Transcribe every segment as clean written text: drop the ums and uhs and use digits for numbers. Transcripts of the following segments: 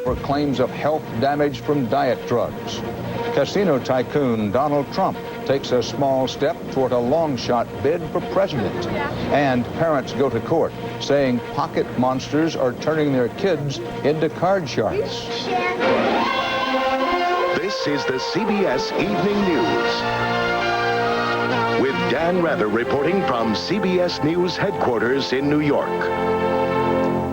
for claims of health damage from diet drugs. Casino tycoon Donald Trump takes a small step toward a long-shot bid for president. And parents go to court saying pocket monsters are turning their kids into card sharks. This is the CBS Evening News. With Dan Rather reporting from CBS News headquarters in New York.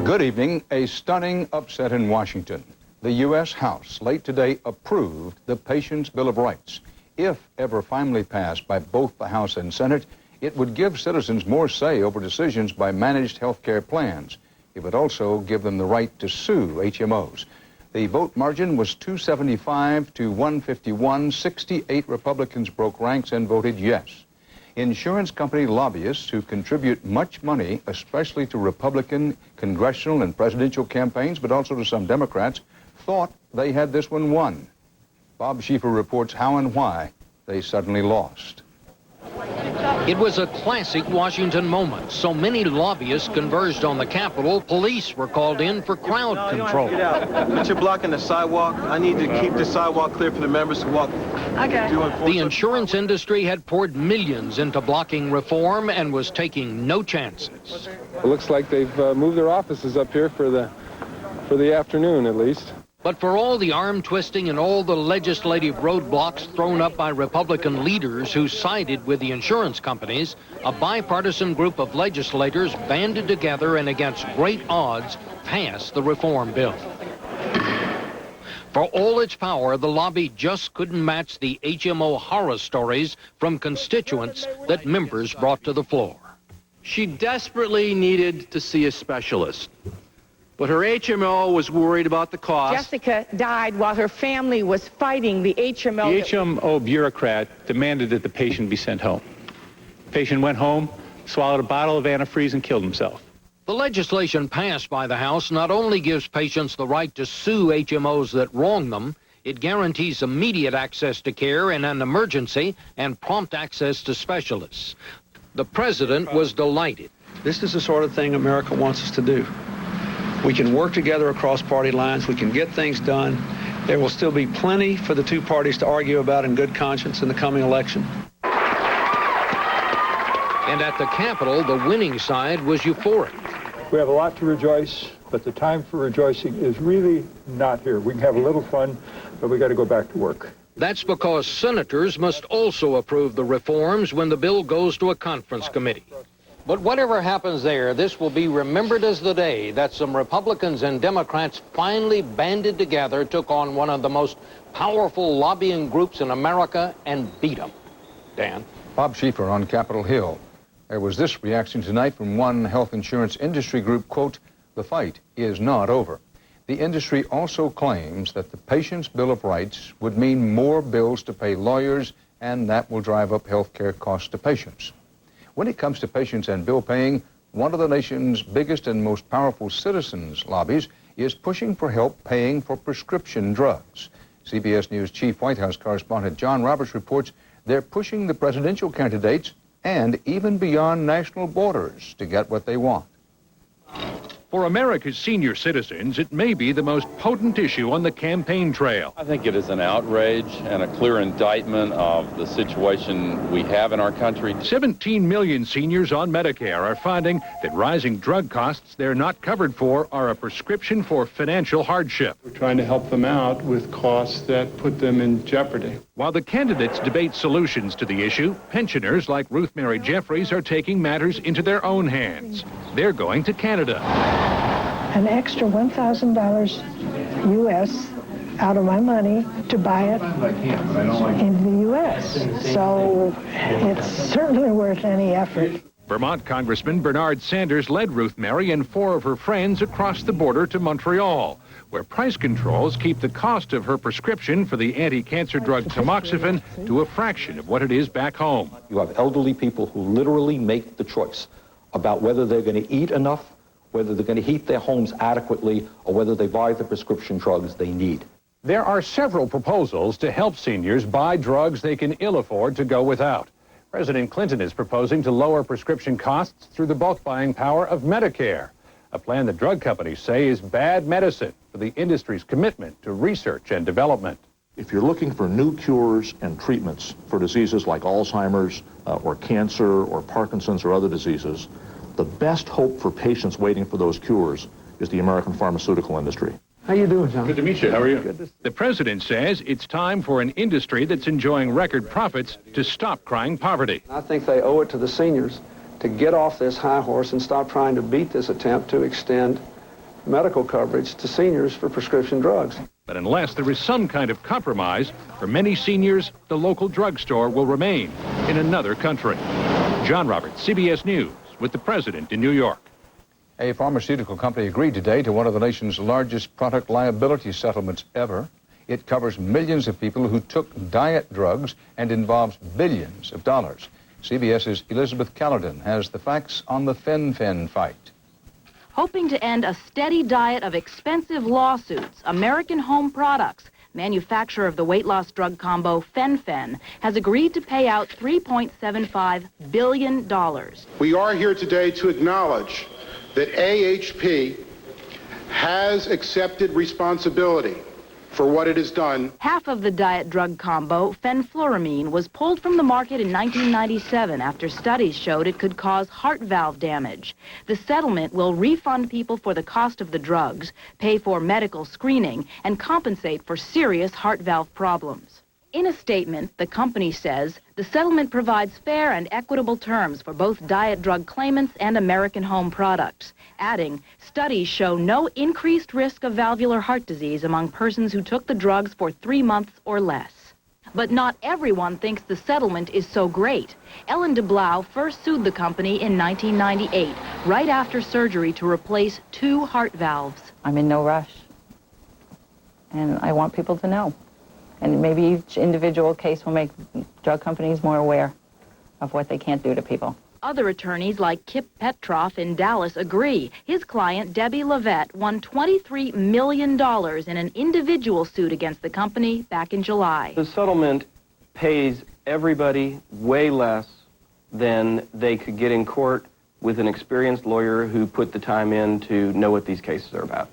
Good evening. A stunning upset in Washington. The U.S. House late today approved the Patient's Bill of Rights. If ever finally passed by both the House and Senate, it would give citizens more say over decisions by managed health care plans. It would also give them the right to sue HMOs. The vote margin was 275 to 151. 68 Republicans broke ranks and voted yes. Insurance company lobbyists who contribute much money, especially to Republican congressional and presidential campaigns, but also to some Democrats, thought they had this one won. Bob Schieffer reports how and why they suddenly lost. It was a classic Washington moment. So many lobbyists converged on the Capitol, police were called in for crowd control. Get out. But you're blocking the sidewalk. I need to keep the sidewalk clear for the members to walk. Okay. The insurance industry had poured millions into blocking reform and was taking no chances. It looks like they've moved their offices up here for the afternoon, at least. But for all the arm twisting and all the legislative roadblocks thrown up by Republican leaders who sided with the insurance companies, a bipartisan group of legislators banded together and against great odds passed the reform bill. For all its power, the lobby just couldn't match the HMO horror stories from constituents that members brought to the floor. She desperately needed to see a specialist. But her HMO was worried about the cost. Jessica died while her family was fighting the HMO. The HMO bureaucrat demanded that the patient be sent home. The patient went home, swallowed a bottle of antifreeze, and killed himself. The legislation passed by the House not only gives patients the right to sue HMOs that wrong them, it guarantees immediate access to care in an emergency and prompt access to specialists. The president was delighted. This is the sort of thing America wants us to do. We can work together across party lines. We can get things done. There will still be plenty for the two parties to argue about in good conscience in the coming election. And at the Capitol, the winning side was euphoric. We have a lot to rejoice, but the time for rejoicing is really not here. We can have a little fun, but we got to go back to work. That's because senators must also approve the reforms when the bill goes to a conference committee. But whatever happens there, this will be remembered as the day that some Republicans and Democrats finally banded together, took on one of the most powerful lobbying groups in America, and beat them. Dan? Bob Schieffer on Capitol Hill. There was this reaction tonight from one health insurance industry group, quote, "The fight is not over." The industry also claims that the Patient's Bill of Rights would mean more bills to pay lawyers, and that will drive up health care costs to patients. When it comes to patients and bill paying, one of the nation's biggest and most powerful citizens' lobbies is pushing for help paying for prescription drugs. CBS News Chief White House correspondent John Roberts reports they're pushing the presidential candidates and even beyond national borders to get what they want. For America's senior citizens, it may be the most potent issue on the campaign trail. I think it is an outrage and a clear indictment of the situation we have in our country. 17 million seniors on Medicare are finding that rising drug costs they're not covered for are a prescription for financial hardship. We're trying to help them out with costs that put them in jeopardy. While the candidates debate solutions to the issue, pensioners like Ruth Mary Jeffries are taking matters into their own hands. They're going to Canada. An extra $1,000 U.S. out of my money to buy it in the U.S. So it's certainly worth any effort. Vermont Congressman Bernard Sanders led Ruth Mary and 4 of her friends across the border to Montreal, where price controls keep the cost of her prescription for the anti-cancer drug tamoxifen to a fraction of what it is back home. You have elderly people who literally make the choice about whether they're going to eat enough, whether they're going to heat their homes adequately, or whether they buy the prescription drugs they need. There are several proposals to help seniors buy drugs they can ill afford to go without. President Clinton is proposing to lower prescription costs through the bulk buying power of Medicare, a plan that drug companies say is bad medicine for the industry's commitment to research and development. If you're looking for new cures and treatments for diseases like Alzheimer's or cancer or Parkinson's or other diseases, the best hope for patients waiting for those cures is the American pharmaceutical industry. How you doing, John? Good to meet you. How are you? The president says it's time for an industry that's enjoying record profits to stop crying poverty. I think they owe it to the seniors to get off this high horse and stop trying to beat this attempt to extend medical coverage to seniors for prescription drugs. But unless there is some kind of compromise, for many seniors, the local drugstore will remain in another country. John Roberts, CBS News, with the president in New York. A pharmaceutical company agreed today to one of the nation's largest product liability settlements ever. It covers millions of people who took diet drugs and involves billions of dollars. CBS's Elizabeth Caledon has the facts on the fen-phen fight. Hoping to end a steady diet of expensive lawsuits, American Home Products, manufacturer of the weight loss drug combo fen-phen, has agreed to pay out $3.75 billion. We are here today to acknowledge that AHP has accepted responsibility for what it has done. Half of the diet drug combo, fenfluramine, was pulled from the market in 1997 after studies showed it could cause heart valve damage. The settlement will refund people for the cost of the drugs, pay for medical screening, and compensate for serious heart valve problems. In a statement, the company says the settlement provides fair and equitable terms for both diet drug claimants and American Home Products, adding, studies show no increased risk of valvular heart disease among persons who took the drugs for 3 months or less. But not everyone thinks the settlement is so great. Ellen DeBlau first sued the company in 1998, right after surgery to replace 2 heart valves. I'm in no rush, and I want people to know. And maybe each individual case will make drug companies more aware of what they can't do to people. Other attorneys like Kip Petroff in Dallas agree. His client, Debbie Levette, won $23 million in an individual suit against the company back in July. The settlement pays everybody way less than they could get in court with an experienced lawyer who put the time in to know what these cases are about.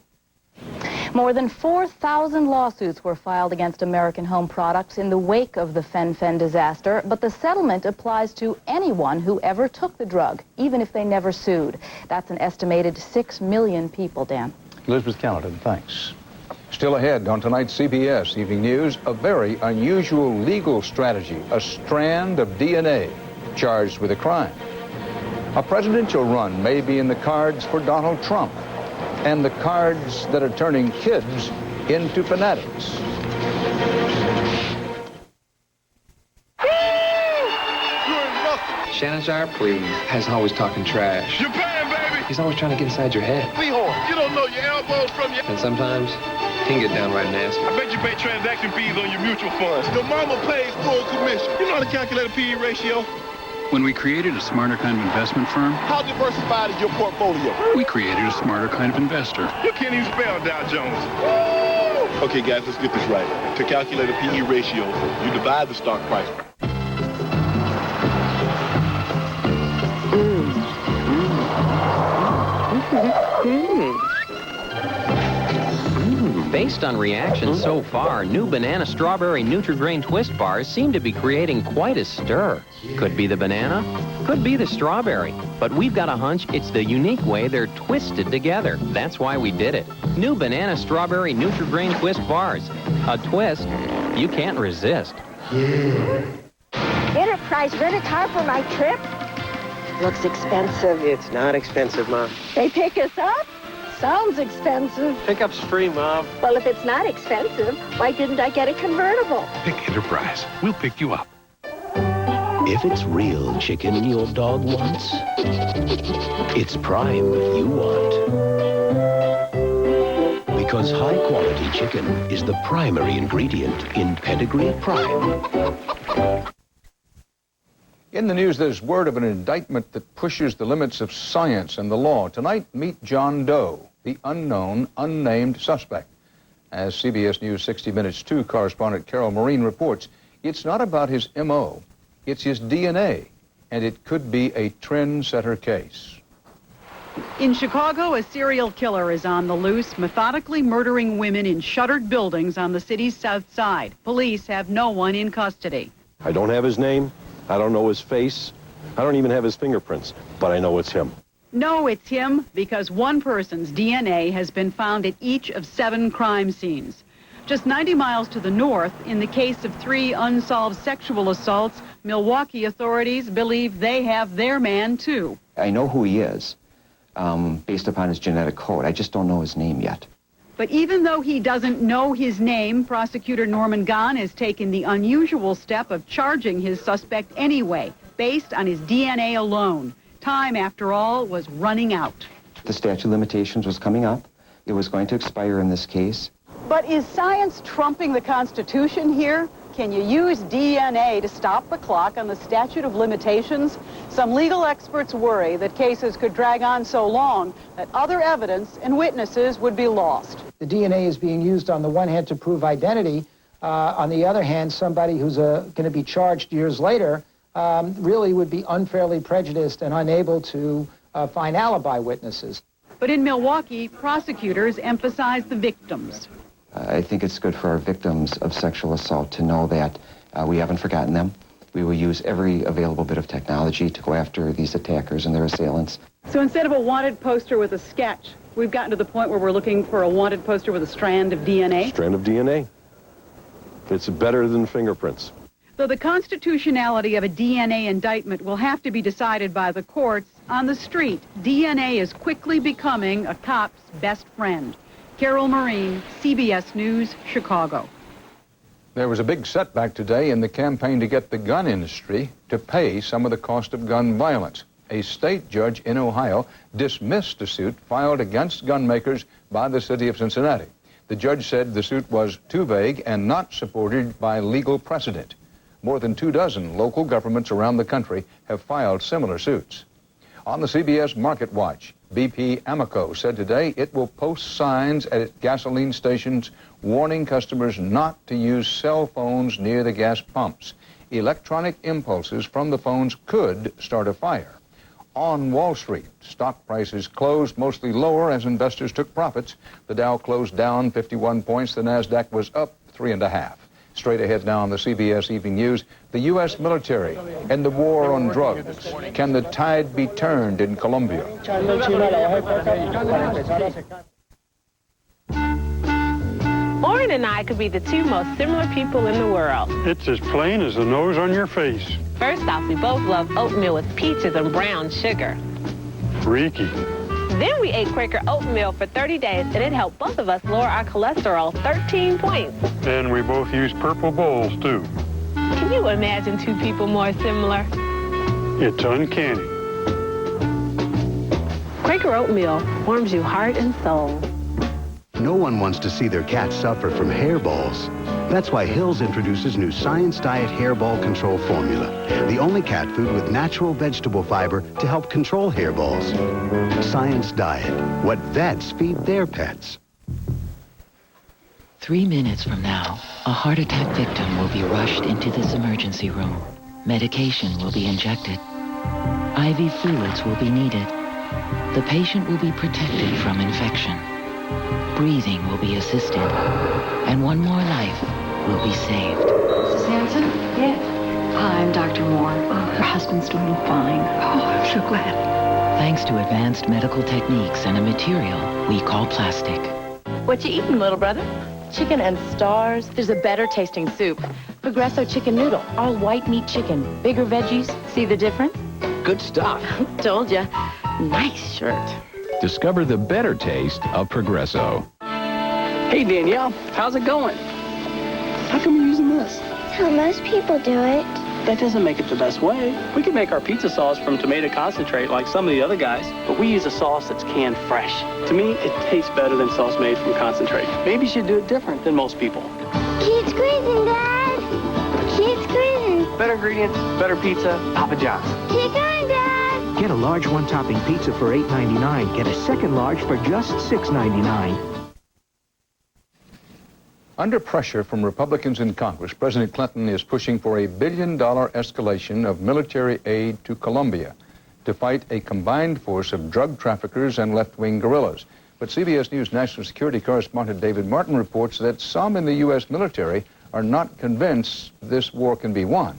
More than 4,000 lawsuits were filed against American Home Products in the wake of the fen-phen disaster, but the settlement applies to anyone who ever took the drug, even if they never sued. That's an estimated 6 million people, Dan. Elizabeth Caledon, thanks. Still ahead on tonight's CBS Evening News, a very unusual legal strategy, a strand of DNA charged with a crime. A presidential run may be in the cards for Donald Trump, and the cards that are turning kids into fanatics. Shannon's our plea. Has always talking trash. You're paying, baby! He's always trying to get inside your head. Seahorn, you don't know your elbows from your... And sometimes, he can get downright nasty. I bet you pay transaction fees on your mutual funds. Your mama pays full commission. You know how to calculate a P/E ratio? When we created a smarter kind of investment firm, How diversified is your portfolio? we created a smarter kind of investor. You can't even spell Dow Jones. Woo! Okay, guys, let's get this right. To calculate a P/E ratio, you divide the stock price. Based on reaction so far, new banana strawberry Nutri-Grain twist bars seem to be creating quite a stir. Could be the banana, could be the strawberry. But we've got a hunch it's the unique way they're twisted together. That's why we did it. New banana strawberry Nutri-Grain twist bars. A twist you can't resist. Enterprise rent a car for my trip? Looks expensive. It's not expensive, Mom. They pick us up? Sounds expensive. Pickup's free, Mom. Well, if it's not expensive, why didn't I get a convertible? Pick Enterprise. We'll pick you up. If it's real chicken your dog wants, it's Prime you want. Because high-quality chicken is the primary ingredient in Pedigree Prime. In the news, there's word of an indictment that pushes the limits of science and the law. Tonight, meet John Doe, the unknown, unnamed suspect. As CBS News 60 Minutes 2 correspondent Carol Maureen reports, it's not about his M.O., it's his DNA, and it could be a trendsetter case. In Chicago, a serial killer is on the loose, methodically murdering women in shuttered buildings on the city's south side. Police have no one in custody. I don't have his name. I don't know his face. I don't even have his fingerprints, but I know it's him. No, it's him because one person's DNA has been found at each of 7 crime scenes. Just 90 miles to the north, in the case of 3 unsolved sexual assaults, Milwaukee authorities believe they have their man, too. I know who he is, based upon his genetic code. I just don't know his name yet. But even though he doesn't know his name, prosecutor Norman Gahn has taken the unusual step of charging his suspect anyway, based on his DNA alone. Time, after all, was running out. The statute of limitations was coming up. It was going to expire in this case. But is science trumping the Constitution here? Can you use DNA to stop the clock on the statute of limitations? Some legal experts worry that cases could drag on so long that other evidence and witnesses would be lost. The DNA is being used on the one hand to prove identity. On the other hand, somebody who's going to be charged years later really would be unfairly prejudiced and unable to find alibi witnesses. But in Milwaukee, prosecutors emphasize the victims. I think it's good for our victims of sexual assault to know that we haven't forgotten them. We will use every available bit of technology to go after these attackers and their assailants. So instead of a wanted poster with a sketch, we've gotten to the point where we're looking for a wanted poster with a strand of DNA? Strand of DNA. It's better than fingerprints. Though the constitutionality of a DNA indictment will have to be decided by the courts, on the street, DNA is quickly becoming a cop's best friend. Carol Marine, CBS News, Chicago. There was a big setback today in the campaign to get the gun industry to pay some of the cost of gun violence. A state judge in Ohio dismissed a suit filed against gun makers by the city of Cincinnati. The judge said the suit was too vague and not supported by legal precedent. More than 24 local governments around the country have filed similar suits. On the CBS Market Watch, BP Amoco said today it will post signs at its gasoline stations warning customers not to use cell phones near the gas pumps. Electronic impulses from the phones could start a fire. On Wall Street, stock prices closed mostly lower as investors took profits. The Dow closed down 51 points. The Nasdaq was up 3.5. Straight ahead now on the CBS Evening News, the U.S. military and the war on drugs. Can the tide be turned in Colombia? Lauren and I could be the 2 most similar people in the world. It's as plain as the nose on your face. First off, we both love oatmeal with peaches and brown sugar. Freaky. Then we ate Quaker oatmeal for 30 days, and it helped both of us lower our cholesterol 13 points. And we both use purple bowls, too. Can you imagine 2 people more similar? It's uncanny. Quaker oatmeal warms you heart and soul. No one wants to see their cat suffer from hairballs. That's why Hill's introduces new Science Diet Hairball Control Formula, the only cat food with natural vegetable fiber to help control hairballs. Science Diet, what vets feed their pets. 3 minutes from now, a heart attack victim will be rushed into this emergency room. Medication will be injected. IV fluids will be needed. The patient will be protected from infection. Breathing will be assisted. And one more life will be saved. Mrs. Hanson? Yes. Hi, I'm Dr. Moore. Your husband's doing fine. Oh, I'm so glad. Thanks to advanced medical techniques and a material we call plastic. What you eating, little brother? Chicken and stars. There's a better tasting soup. Progresso chicken noodle. All white meat chicken. Bigger veggies. See the difference? Good stuff. Told ya. Nice shirt. Discover the better taste of Progresso. Hey, Danielle. How's it going? How come you're using this? How most people do it. That doesn't make it the best way. We can make our pizza sauce from tomato concentrate like some of the other guys, but we use a sauce that's canned fresh. To me, it tastes better than sauce made from concentrate. Maybe you should do it different than most people. Keep squeezing, Dad. Keep squeezing. Better ingredients, better pizza, Papa John's. Keep going, Dad. Get a large one-topping pizza for $8.99. Get a second large for just $6.99. Under pressure from Republicans in Congress, President Clinton is pushing for a $1 billion escalation of military aid to Colombia. to fight a combined force of drug traffickers and left-wing guerrillas. But CBS News national security correspondent David Martin reports that some in the U.S. military are not convinced this war can be won.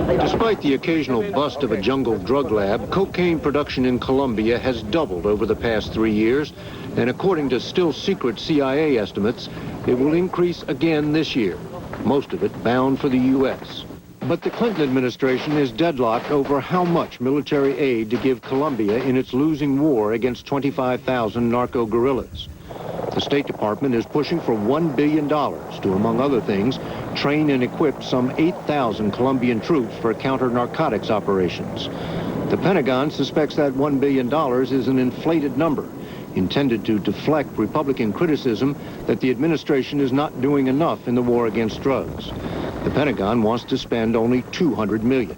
Despite the occasional bust of a jungle drug lab, cocaine production in Colombia has doubled over the past 3 years, and according to still secret CIA estimates, it will increase again this year, most of it bound for the U.S. But the Clinton administration is deadlocked over how much military aid to give Colombia in its losing war against 25,000 narco-guerrillas. The State Department is pushing for $1 billion to, among other things, train and equip some 8,000 Colombian troops for counter-narcotics operations. The Pentagon suspects that $1 billion is an inflated number, intended to deflect Republican criticism that the administration is not doing enough in the war against drugs. The Pentagon wants to spend only $200 million.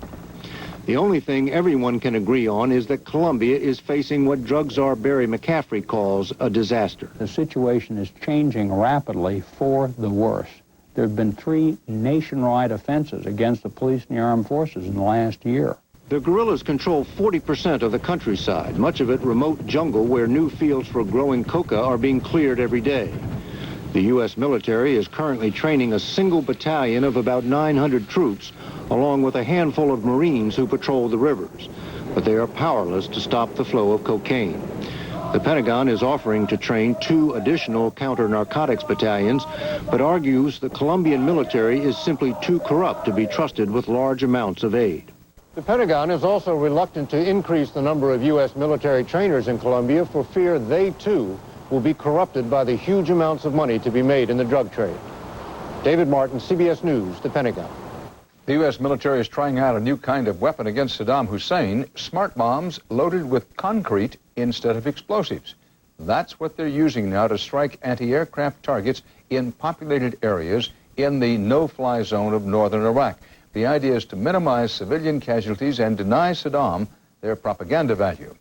The only thing everyone can agree on is that Colombia is facing what drug czar Barry McCaffrey calls a disaster. The situation is changing rapidly for the worse. There have been 3 nationwide offenses against the police and the armed forces in the last year. The guerrillas control 40% of the countryside, much of it remote jungle where new fields for growing coca are being cleared every day. The U.S. military is currently training a single battalion of about 900 troops, along with a handful of Marines who patrol the rivers. But they are powerless to stop the flow of cocaine. The Pentagon is offering to train 2 additional counter-narcotics battalions, but argues the Colombian military is simply too corrupt to be trusted with large amounts of aid. The Pentagon is also reluctant to increase the number of U.S. military trainers in Colombia for fear they, too, will be corrupted by the huge amounts of money to be made in the drug trade. David Martin, CBS News, the Pentagon. The U.S. military is trying out a new kind of weapon against Saddam Hussein, smart bombs loaded with concrete instead of explosives. That's what they're using now to strike anti-aircraft targets in populated areas in the no-fly zone of northern Iraq. The idea is to minimize civilian casualties and deny Saddam their propaganda value.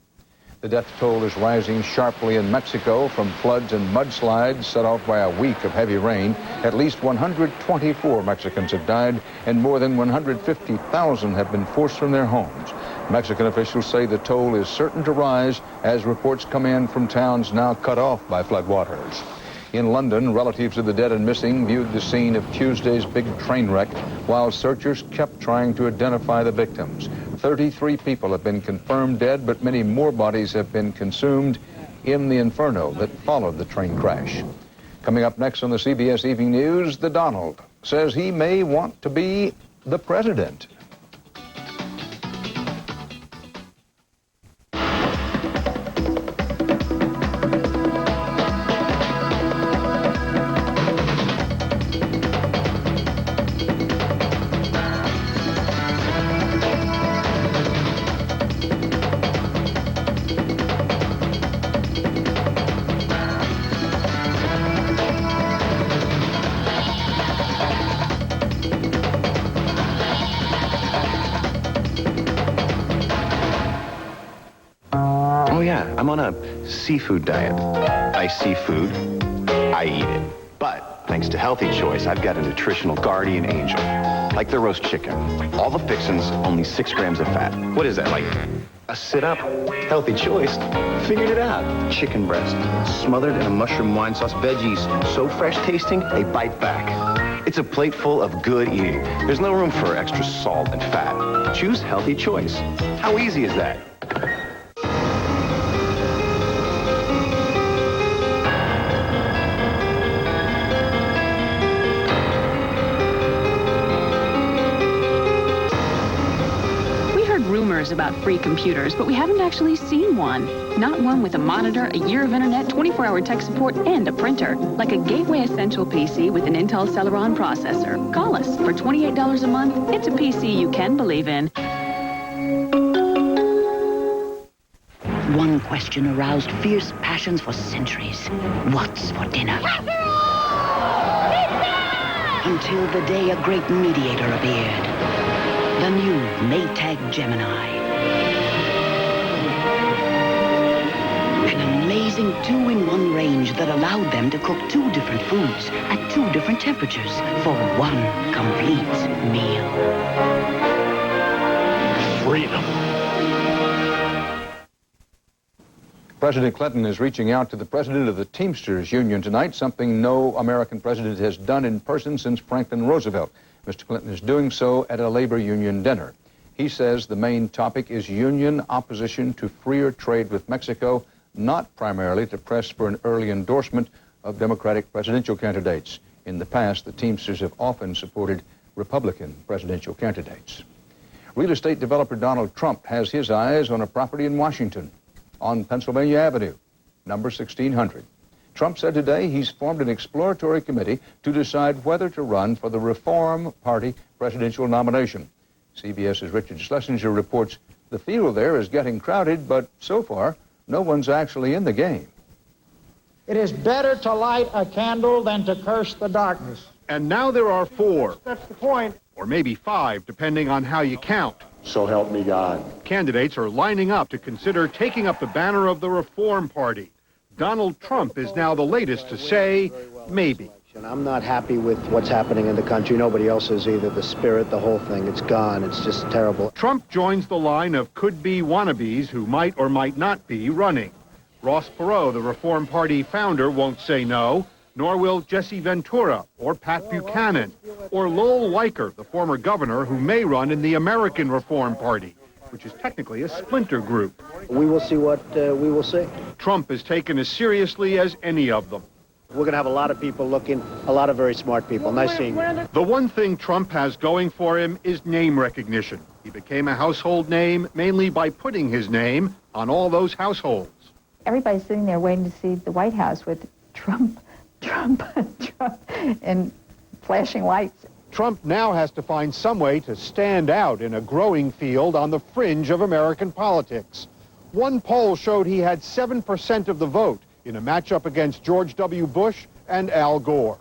The death toll is rising sharply in Mexico from floods and mudslides set off by a week of heavy rain. At least 124 Mexicans have died, and more than 150,000 have been forced from their homes. Mexican officials say the toll is certain to rise as reports come in from towns now cut off by floodwaters. In London, relatives of the dead and missing viewed the scene of Tuesday's big train wreck while searchers kept trying to identify the victims. 33 people have been confirmed dead, but many more bodies have been consumed in the inferno that followed the train crash. Coming up next on the CBS Evening News, the Donald says he may want to be the president. I'm on a seafood diet. I see food, I eat it. But thanks to Healthy Choice, I've got a nutritional guardian angel. Like the roast chicken. All the fixins, only 6 grams of fat. What is that, like a sit-up? Healthy Choice. Figured it out. Chicken breast, smothered in a mushroom wine sauce, veggies, so fresh tasting, they bite back. It's a plate full of good eating. There's no room for extra salt and fat. Choose Healthy Choice. How easy is that? Rumors about free computers, but we haven't actually seen one. Not one with a monitor, a year of internet, 24-hour tech support, and a printer. Like a Gateway Essential PC with an Intel Celeron processor. Call us. For $28 a month, it's a PC you can believe in. One question aroused fierce passions for centuries. What's for dinner? Until the day a great mediator appeared. The new Maytag Gemini. An amazing 2-in-1 range that allowed them to cook 2 different foods at 2 different temperatures for 1 complete meal. Freedom. President Clinton is reaching out to the president of the Teamsters Union tonight, something no American president has done in person since Franklin Roosevelt. Mr. Clinton is doing so at a labor union dinner. He says the main topic is union opposition to freer trade with Mexico, not primarily to press for an early endorsement of Democratic presidential candidates. In the past, the Teamsters have often supported Republican presidential candidates. Real estate developer Donald Trump has his eyes on a property in Washington on Pennsylvania Avenue, number 1600. Trump said today he's formed an exploratory committee to decide whether to run for the Reform Party presidential nomination. CBS's Richard Schlesinger reports the field there is getting crowded, but so far, no one's actually in the game. It is better to light a candle than to curse the darkness. And now there are 4. That's the point. Or maybe 5, depending on how you count. So help me God. Candidates are lining up to consider taking up the banner of the Reform Party. Donald Trump is now the latest to say, maybe. I'm not happy with what's happening in the country. Nobody else is either. The spirit, the whole thing, it's gone. It's just terrible. Trump joins the line of could-be wannabes who might or might not be running. Ross Perot, the Reform Party founder, won't say no, nor will Jesse Ventura or Pat Buchanan or Lowell Weicker, the former governor who may run in the American Reform Party, which is technically a splinter group. We will see what we will see. Trump is taken as seriously as any of them. We're going to have a lot of people looking, a lot of very smart people. Nice seeing you. The one thing Trump has going for him is name recognition. He became a household name mainly by putting his name on all those households. Everybody's sitting there waiting to see the White House with Trump, and flashing lights. Trump now has to find some way to stand out in a growing field on the fringe of American politics. One poll showed he had 7% of the vote in a matchup against George W. Bush and Al Gore.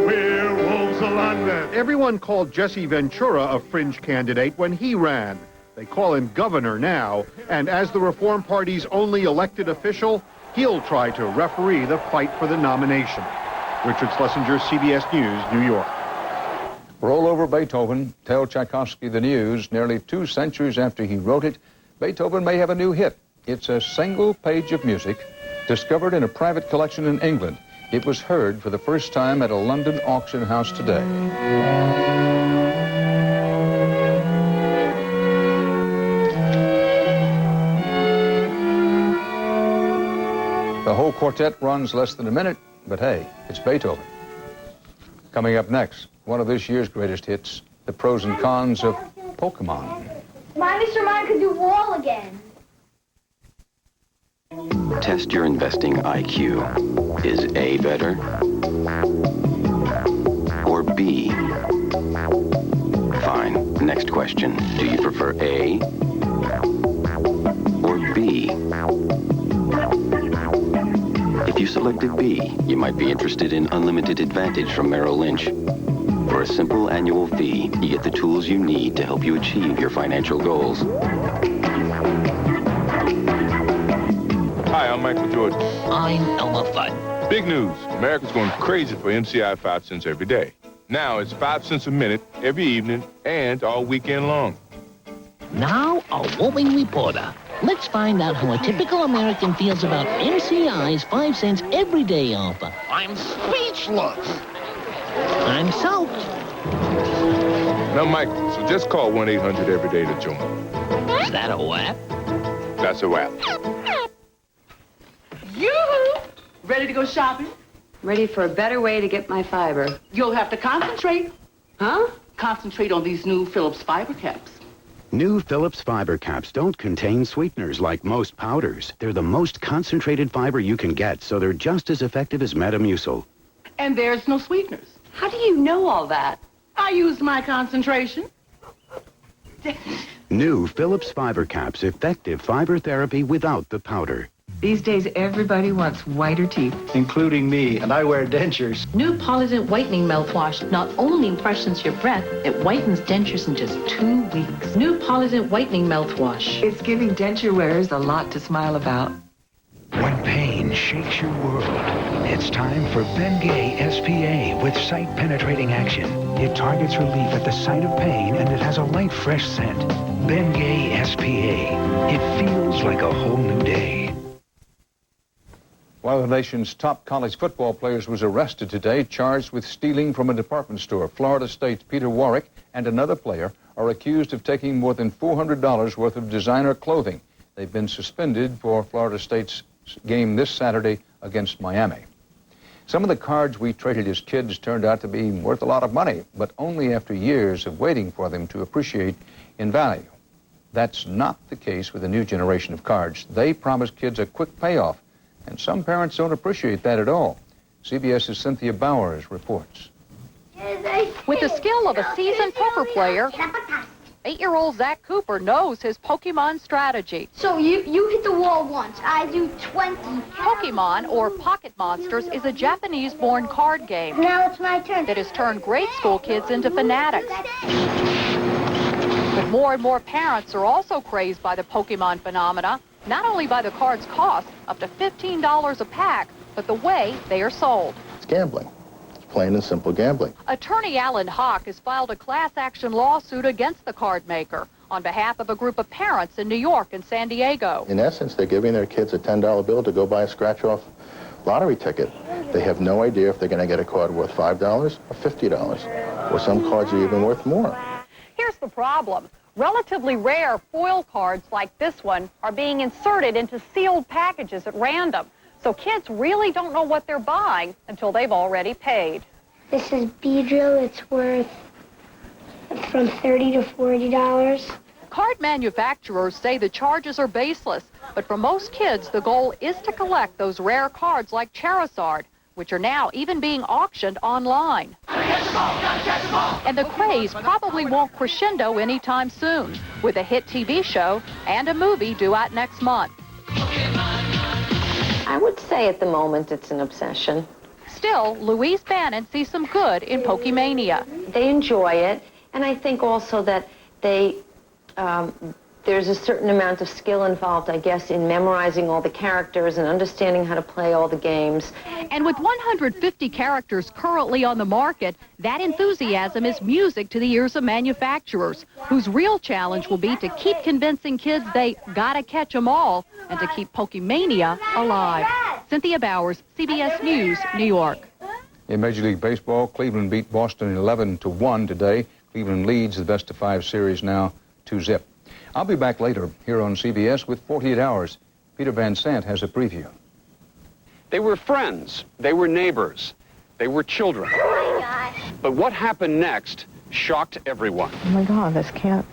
Werewolves of London. Everyone called Jesse Ventura a fringe candidate when he ran. They call him governor now, and as the Reform Party's only elected official, he'll try to referee the fight for the nomination. Richard Schlesinger, CBS News, New York. Roll over Beethoven, tell Tchaikovsky the news. Nearly 2 centuries after he wrote it, Beethoven may have a new hit. It's a single page of music discovered in a private collection in England. It was heard for the first time at a London auction house today. The whole quartet runs less than a minute, but hey, it's Beethoven. Coming up next, one of this year's greatest hits, the pros and cons of Pokemon. My Mr. Mine could do wall again. Test your investing IQ. Is A better? Or B? Fine. Next question. Do you prefer A or B? If you selected B, you might be interested in Unlimited Advantage from Merrill Lynch. For a simple annual fee, you get the tools you need to help you achieve your financial goals. Hi, I'm Michael Jordan. I'm Elmer Fudd. Big news. America's going crazy for MCI 5 cents every day. Now it's 5 cents a minute every evening and all weekend long. Now, a roving reporter. Let's find out how a typical American feels about MCI's 5 cents every day offer. I'm speechless. I'm soaked. Now, Michael, so just call 1-800 every day to join. Is that a wrap? That's a wrap. Yoo-hoo! Ready to go shopping? Ready for a better way to get my fiber. You'll have to concentrate. Huh? Concentrate on these new Phillips fiber caps. New Phillips fiber caps don't contain sweeteners like most powders. They're the most concentrated fiber you can get, so they're just as effective as Metamucil. And there's no sweeteners. How do you know all that? I used my concentration. New Phillips fiber caps, effective fiber therapy without the powder. These days, everybody wants whiter teeth. Including me, and I wear dentures. New Polident Whitening Mouthwash not only freshens your breath, it whitens dentures in just 2 weeks. New Polident Whitening Mouthwash. It's giving denture wearers a lot to smile about. When pain shakes your world, it's It's time for Bengay SPA with sight-penetrating action. It targets relief at the site of pain, and it has a light, fresh scent. Bengay SPA. It feels like a whole new day. One of the nation's top college football players was arrested today, charged with stealing from a department store. Florida State's Peter Warwick and another player are accused of taking more than $400 worth of designer clothing. They've been suspended for Florida State's game this Saturday against Miami. Some of the cards we traded as kids turned out to be worth a lot of money, but only after years of waiting for them to appreciate in value. That's not the case with the new generation of cards. They promise kids a quick payoff, and some parents don't appreciate that at all. CBS's Cynthia Bowers reports. With the skill of a seasoned poker player, 8-year-old Zach Cooper knows his Pokemon strategy. So you hit the wall once, I do 20. Pokemon, or Pocket Monsters, is a Japanese-born card game. Now it's my turn. That has turned grade school kids into fanatics. But more and more parents are also crazed by the Pokemon phenomena, not only by the cards' cost, up to $15 a pack, but the way they are sold. It's gambling. Plain and simple gambling. Attorney Alan Hawk has filed a class action lawsuit against the card maker on behalf of a group of parents in New York and San Diego. In essence, they're giving their kids a $10 bill to go buy a scratch-off lottery ticket. They have no idea if they're going to get a card worth $5 or $50, or some cards are even worth more. Here's the problem. Relatively rare foil cards like this one are being inserted into sealed packages at random. So kids really don't know what they're buying until they've already paid. This is Beedrill. It's worth from $30 to $40. Card manufacturers say the charges are baseless, but for most kids, the goal is to collect those rare cards like Charizard, which are now even being auctioned online. And the craze probably won't crescendo anytime soon, with a hit TV show and a movie due out next month. I would say at the moment it's an obsession. Still, Louise Bannon sees some good in Pokemania. They enjoy it, and I think also that there's a certain amount of skill involved, I guess, in memorizing all the characters and understanding how to play all the games. And with 150 characters currently on the market, that enthusiasm is music to the ears of manufacturers, whose real challenge will be to keep convincing kids they gotta catch 'em all and to keep Pokemania alive. Cynthia Bowers, CBS News, New York. In Major League Baseball, Cleveland beat Boston 11-1 today. Cleveland leads the best-of-5 series now 2-0. I'll be back later here on CBS with 48 Hours. Peter Van Sant has a preview. They were friends. They were neighbors. They were children. Oh my gosh. But what happened next shocked everyone. Oh my God, this can't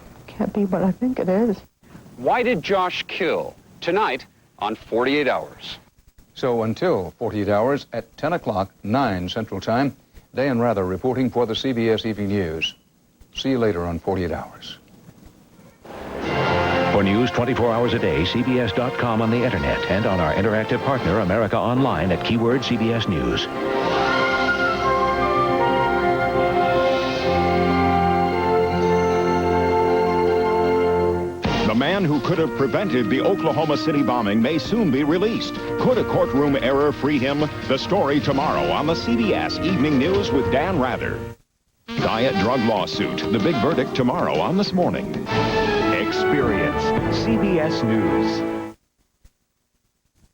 be what I think it is. Why did Josh kill? Tonight on 48 Hours. So until 48 Hours at 10 o'clock, 9 Central Time, Dan Rather reporting for the CBS Evening News. See you later on 48 Hours. For news 24 hours a day, CBS.com on the internet and on our interactive partner, America Online, at keyword CBS News. The man who could have prevented the Oklahoma City bombing may soon be released. Could a courtroom error free him? The story tomorrow on the CBS Evening News with Dan Rather. Diet drug lawsuit. The big verdict tomorrow on This Morning. Experience CBS News.